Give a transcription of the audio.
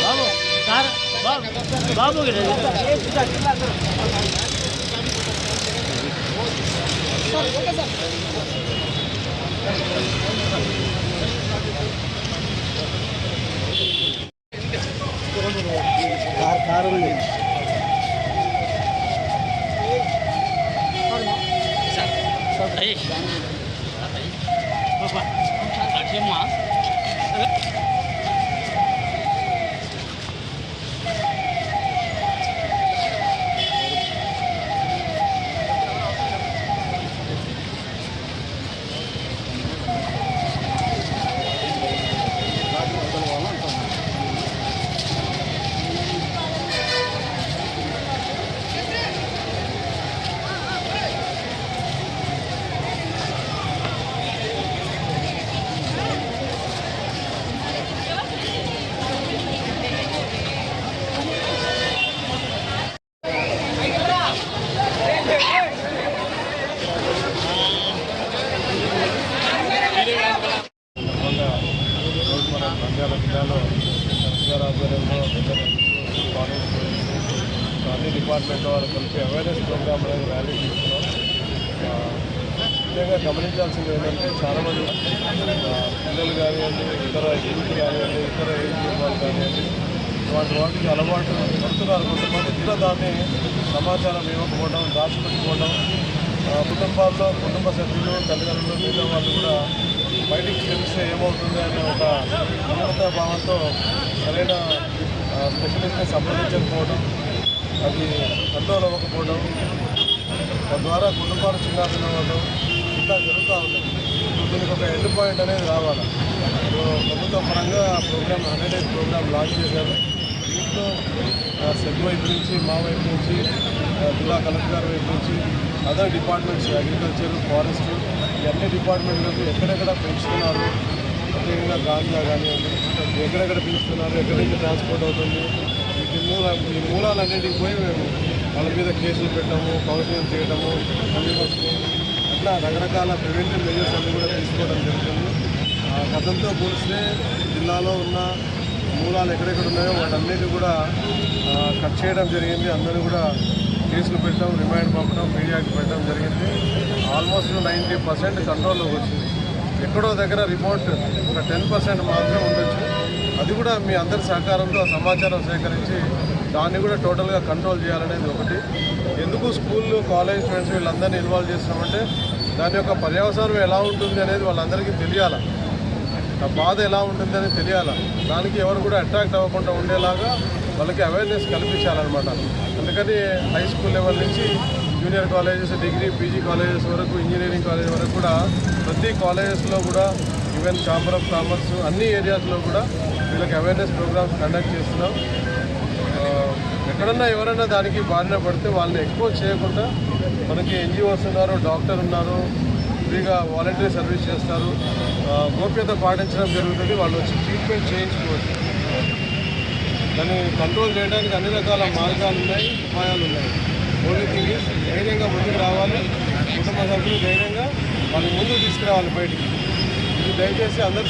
బాబు sir బాబు car ఉంది అమ్మా నంద్యాల జిల్లాలో కలెక్టర్ ఆధ్వర్యంలో అన్ని డిపార్ట్మెంట్ వాళ్ళు కలిపి అవేర్నెస్ ప్రోగ్రామ్ అనేది ర్యాలీ తీసుకున్నాం. ముఖ్యంగా గమనించాల్సింది ఏంటంటే చాలామంది పిల్లలు కానివ్వండి, ఇతర యూత్ కానివ్వండి, ఇతర ఏజ్ వాళ్ళు కానివ్వండి, వాటికి అలవాటు పడుతున్నారు. కొంతమంది కూడా దాన్ని సమాచారం ఇవ్వకపోవడం, దాచిపెట్టుకోవడం, కుటుంబాల్లో కుటుంబ సభ్యులు, తల్లిదండ్రులు, మిగతా వాళ్ళు కూడా బయటికి తెలిస్తే ఏమవుతుంది అనే ఒక అన్నిత భావంతో సరైన స్పెషలిస్ట్ని సంప్రదించకపోవడం, అది కంట్రోల్ అవ్వకపోవడం, తద్వారా కుటుంబాలు చిన్నాభిన్నం అవ్వడం ఇట్లా జరుగుతూ ఉన్నాయి. దీనికి ఒక ఎండ్ పాయింట్ అనేది రావాలి. ప్రభుత్వ పరంగా ప్రోగ్రామ్ 100 Days ప్రోగ్రామ్ లాంచ్ చేశారు. దీంట్లో సెగ్ వైపు నుంచి, మా వైపు నుంచి, జిల్లా కలెక్టర్ గారి వైపు నుంచి, అదర్ డిపార్ట్మెంట్స్ అగ్రికల్చర్, ఫారెస్ట్, ఈ అన్ని డిపార్ట్మెంట్లకు ఎక్కడెక్కడ పెంచుతున్నారు, ప్రత్యేకంగా గాంజా కానివ్వండి, ఎక్కడెక్కడ పెంచుతున్నారు, ఎక్కడి నుంచి ట్రాన్స్పోర్ట్ అవుతుంది, ఈ మూలాలన్నింటికి పోయి మేము వాళ్ళ మీద కేసులు పెట్టడము, కౌన్సిలింగ్ చేయడము, అట్లా రకరకాల ప్రివెంటివ్ మెజర్స్ అన్నీ కూడా తీసుకోవడం జరుగుతుంది. గతంతో పోలిస్తే జిల్లాలో ఉన్న మూలాలు ఎక్కడెక్కడ ఉన్నాయో వాటన్నిటి కూడా కట్ చేయడం జరిగింది. అందరూ కూడా కేసులు పెట్టడం, రిమాండ్ పంపడం, మీడియాకి పెట్టడం జరిగింది. ఆల్మోస్ట్ 90% కంట్రోల్లోకి వచ్చింది. ఎక్కడో దగ్గర రిపోర్ట్ ఒక 10% మాత్రం ఉండొచ్చు. అది కూడా మీ అందరి సహకారంతో సమాచారం సేకరించి దాన్ని కూడా టోటల్గా కంట్రోల్ చేయాలనేది ఒకటి. ఎందుకు స్కూళ్ళు, కాలేజ్ స్టూడెంట్స్ వీళ్ళందరినీ ఇన్వాల్వ్ చేస్తామంటే దాని యొక్క పర్యవసానం ఎలా ఉంటుంది అనేది వాళ్ళందరికీ తెలియాలి, ఆ బాధ ఎలా ఉంటుంది అనేది తెలియాలి. దానికి ఎవరు కూడా అట్రాక్ట్ అవ్వకుండా ఉండేలాగా వాళ్ళకి అవేర్నెస్ కల్పించాలన్నమాట. అందుకని హై స్కూల్ లెవెల్ నుంచి junior colleges, degree, PG colleges వరకు, ఇంజనీరింగ్ కాలేజ్ వరకు కూడా ప్రతి కాలేజెస్లో కూడా, ఈవెన్ ఛాంబర్ ఆఫ్ కామర్స్ అన్ని ఏరియాస్లో కూడా వీళ్ళకి అవేర్నెస్ ప్రోగ్రామ్స్ కండక్ట్ చేస్తున్నాం. ఎక్కడన్నా ఎవరైనా దానికి బారిన పడితే వాళ్ళని ఎక్కువ చేయకుండా, మనకి ఎన్జిఓస్ ఉన్నారు, డాక్టర్ ఉన్నారు, ఫ్రీగా వాలంటరీ సర్వీస్ చేస్తారు, గోప్యత పాటించడం జరుగుతుంది. వాళ్ళు వచ్చి ట్రీట్మెంట్ చేయించుకోవచ్చు. దాన్ని కంట్రోల్ చేయడానికి అన్ని రకాల మార్గాలు ఉన్నాయి, ఉపాయాలు ఉన్నాయి. ఓన్లీ థింగ్ ఈజ్ ధైర్యంగా ముందుకు రావాలి. కుటుంబ సభ్యులు ధైర్యంగా వాళ్ళని ముందుకు తీసుకురావాలి బయటికి. ఇది దయచేసి అందరూ